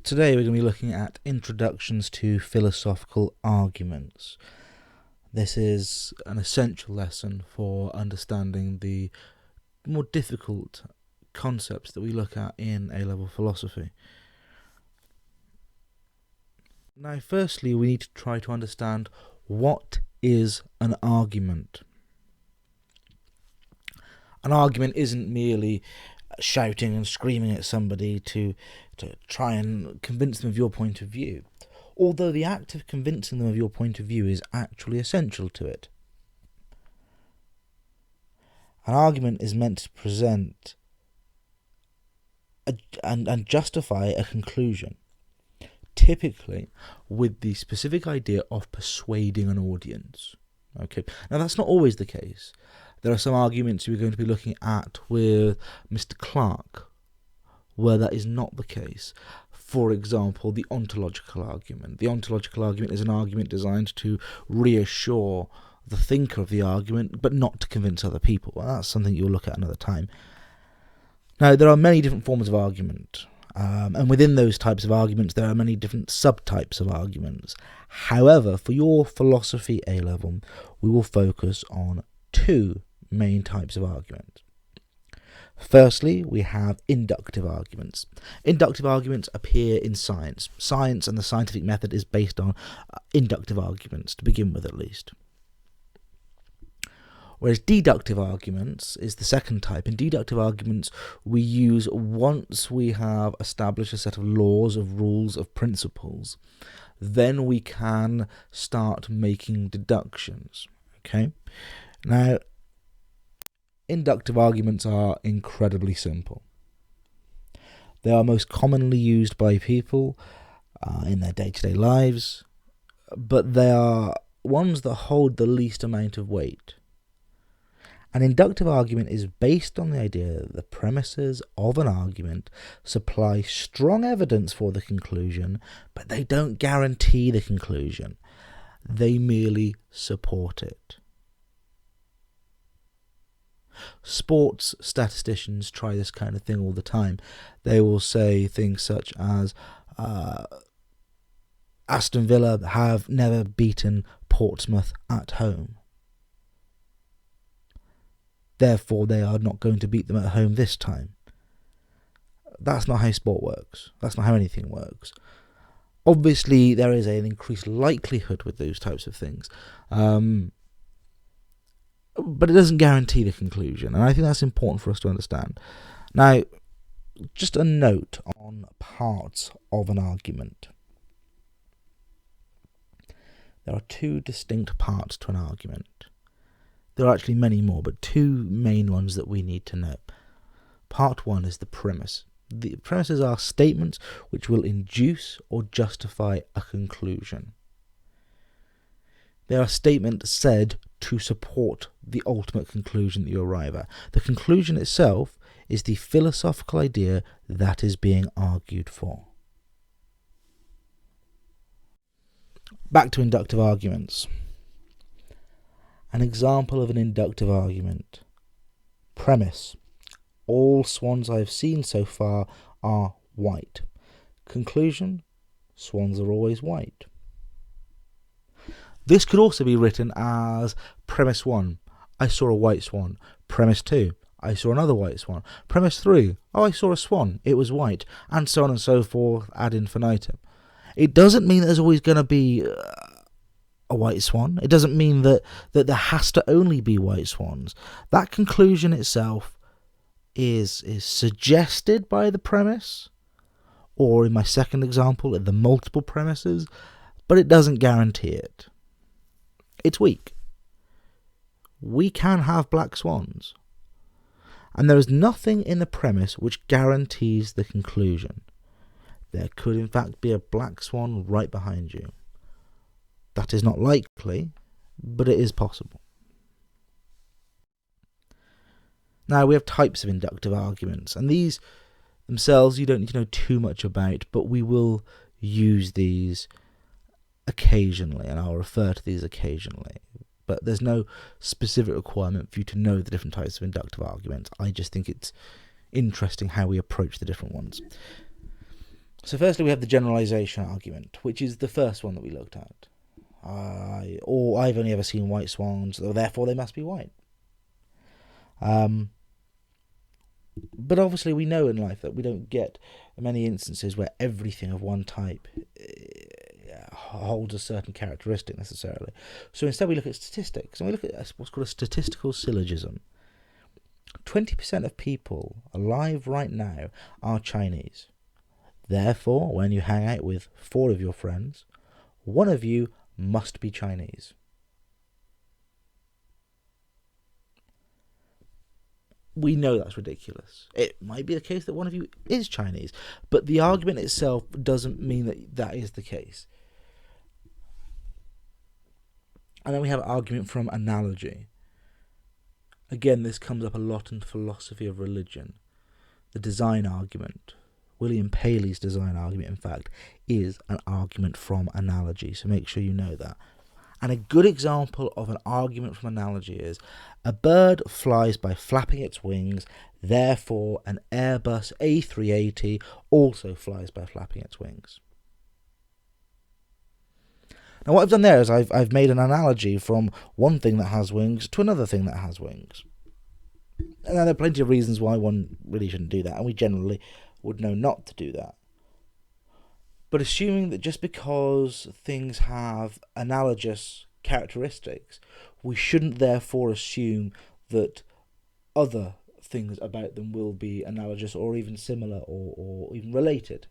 Today we're going to be looking at introductions to philosophical arguments. This is an essential lesson for understanding the more difficult concepts that we look at in A-level philosophy. Now, firstly, we need to try to understand what is an argument. An argument isn't merely shouting and screaming at somebody to try and convince them of your point of view, although the act of convincing them of your point of view is actually essential to it. An argument is meant to present and justify a conclusion, typically with the specific idea of persuading an audience. Okay, now that's not always the case. There are some arguments we're going to be looking at with Mr. Clarke where that is not the case. For example, the ontological argument. The ontological argument is an argument designed to reassure the thinker of the argument, but not to convince other people. Well, that's something you'll look at another time. Now, there are many different forms of argument, and within those types of arguments, there are many different subtypes of arguments. However, for your philosophy A-level, we will focus on two main types of argument. Firstly, we have inductive arguments. Inductive arguments appear in science. Science and the scientific method is based on inductive arguments, to begin with at least. Whereas deductive arguments is the second type. In deductive arguments, we use once we have established a set of laws, of rules, of principles, then we can start making deductions. Okay? Now, inductive arguments are incredibly simple. They are most commonly used by people in their day-to-day lives, but they are ones that hold the least amount of weight. An inductive argument is based on the idea that the premises of an argument supply strong evidence for the conclusion, but they don't guarantee the conclusion. They merely support it. Sports statisticians try this kind of thing all the time. They will say things such as Aston Villa have never beaten Portsmouth at home. Therefore, they are not going to beat them at home this time. That's not how sport works. That's not how anything works. Obviously, there is an increased likelihood with those types of things. But it doesn't guarantee the conclusion, and I think that's important for us to understand. Now, just a note on parts of an argument. There are two distinct parts to an argument. There are actually many more, but two main ones that we need to know. Part one is the premise. The premises are statements which will induce or justify a conclusion. They are statements said to support the ultimate conclusion that you arrive at. The conclusion itself is the philosophical idea that is being argued for. Back to inductive arguments. An example of an inductive argument. Premise. All swans I have seen so far are white. Conclusion. Swans are always white. This could also be written as premise 1, I saw a white swan. Premise 2, I saw another white swan. Premise 3, I saw a swan, it was white, and so on and so forth ad infinitum. It doesn't mean that there's always going to be a white swan. It doesn't mean that there has to only be white swans. That conclusion itself is suggested by the premise, or in my second example, the multiple premises, but it doesn't guarantee it. It's weak. We can have black swans. And there is nothing in the premise which guarantees the conclusion. There could in fact be a black swan right behind you. That is not likely, but it is possible. Now we have types of inductive arguments, and these themselves you don't need to know too much about, but we will use these occasionally, and I'll refer to these occasionally. But there's no specific requirement for you to know the different types of inductive arguments. I just think it's interesting how we approach the different ones. So firstly, we have the generalization argument, which is the first one that we looked at. I've only ever seen white swans, so therefore they must be white. But obviously we know in life that we don't get many instances where everything of one type holds a certain characteristic necessarily. So instead we look at statistics, and we look at what's called a statistical syllogism. 20% of people alive right now are Chinese. Therefore, when you hang out with 4 of your friends, one of you must be Chinese. We know that's ridiculous. It might be the case that one of you is Chinese, but the argument itself doesn't mean that that is the case. And then we have argument from analogy. Again, this comes up a lot in philosophy of religion. The design argument, William Paley's design argument, in fact, is an argument from analogy, so make sure you know that. And a good example of an argument from analogy is, a bird flies by flapping its wings, therefore an Airbus A380 also flies by flapping its wings. Now what I've done there is I've made an analogy from one thing that has wings to another thing that has wings. And there are plenty of reasons why one really shouldn't do that, and we generally would know not to do that. But assuming that just because things have analogous characteristics, we shouldn't therefore assume that other things about them will be analogous or even similar or even related.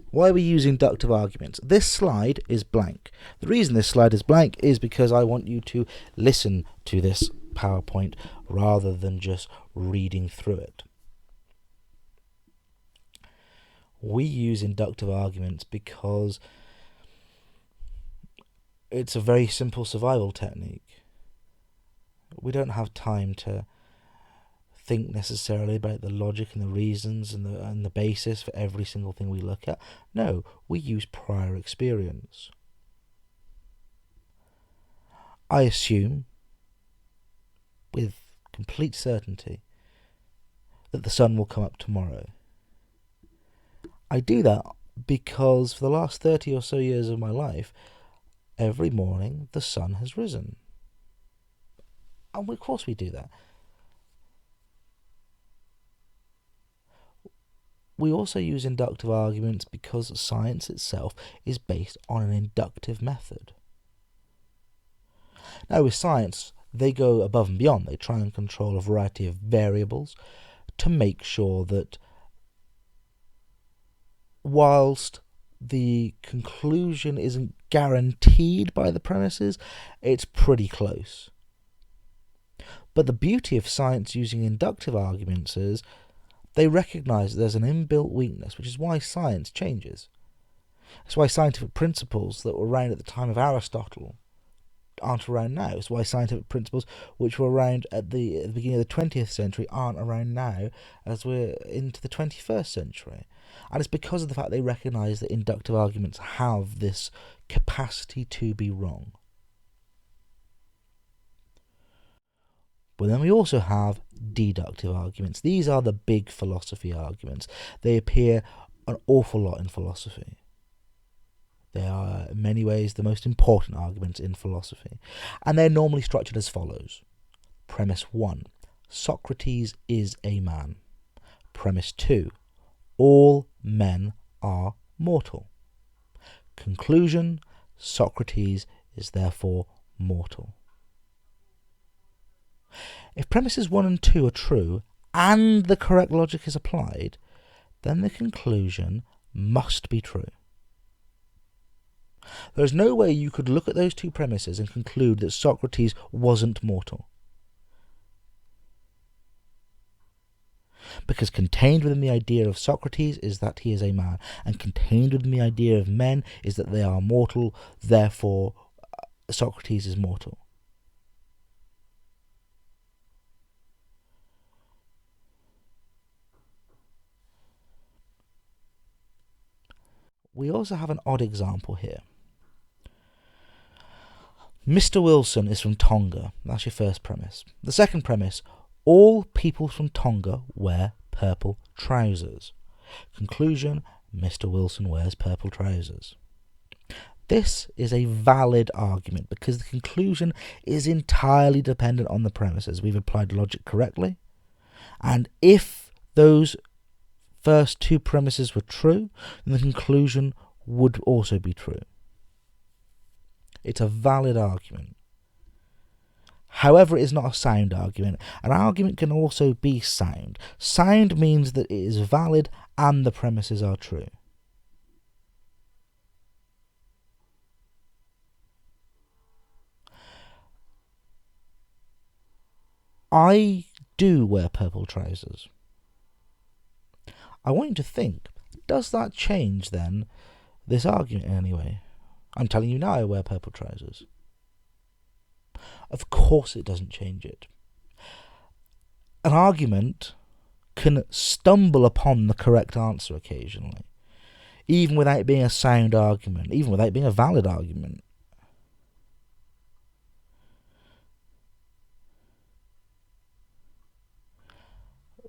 Why are we using inductive arguments? This slide is blank. The reason this slide is blank is because I want you to listen to this PowerPoint rather than just reading through it. We use inductive arguments because it's a very simple survival technique. We don't have time to think necessarily about the logic and the reasons and the basis for every single thing we look at. No, we use prior experience. I assume, with complete certainty, that the sun will come up tomorrow. I do that because for the last 30 or so years of my life, every morning the sun has risen. And of course we do that. We also use inductive arguments because science itself is based on an inductive method. Now with science, they go above and beyond. They try and control a variety of variables to make sure that whilst the conclusion isn't guaranteed by the premises, it's pretty close. But the beauty of science using inductive arguments is they recognise that there's an inbuilt weakness, which is why science changes. It's why scientific principles that were around at the time of Aristotle aren't around now. It's why scientific principles which were around at the beginning of the 20th century aren't around now as we're into the 21st century. And it's because of the fact they recognise that inductive arguments have this capacity to be wrong. But then we also have deductive arguments. These are the big philosophy arguments. They appear an awful lot in philosophy. They are, in many ways, the most important arguments in philosophy. And they're normally structured as follows. Premise 1. Socrates is a man. Premise 2. All men are mortal. Conclusion. Socrates is therefore mortal. If premises 1 and 2 are true, and the correct logic is applied, then the conclusion must be true. There is no way you could look at those two premises and conclude that Socrates wasn't mortal. Because contained within the idea of Socrates is that he is a man, and contained within the idea of men is that they are mortal, therefore Socrates is mortal. We also have an odd example here. Mr. Wilson is from Tonga. That's your first premise. The second premise, all people from Tonga wear purple trousers. Conclusion, Mr. Wilson wears purple trousers. This is a valid argument because the conclusion is entirely dependent on the premises. We've applied logic correctly, and if those first two premises were true, then the conclusion would also be true. It's a valid argument. However, it is not a sound argument. An argument can also be sound. Sound means that it is valid and the premises are true. I do wear purple trousers. I want you to think, does that change then this argument in any way? I'm telling you now I wear purple trousers. Of course it doesn't change it. An argument can stumble upon the correct answer occasionally, even without being a sound argument, even without being a valid argument.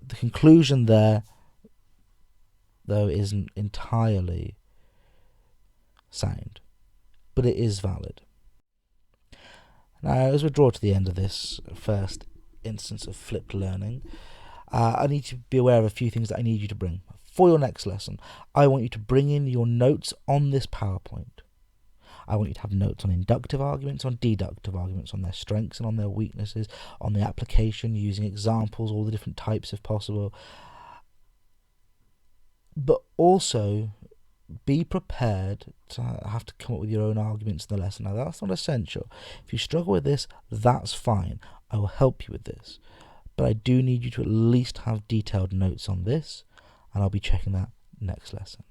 The conclusion there, though, isn't entirely sound, but it is valid. Now, as we draw to the end of this first instance of flipped learning, I need to be aware of a few things that I need you to bring. For your next lesson, I want you to bring in your notes on this PowerPoint. I want you to have notes on inductive arguments, on deductive arguments, on their strengths and on their weaknesses, on the application, using examples, all the different types if possible. But also, be prepared to have to come up with your own arguments in the lesson. Now, that's not essential. If you struggle with this, that's fine. I will help you with this. But I do need you to at least have detailed notes on this, and I'll be checking that next lesson.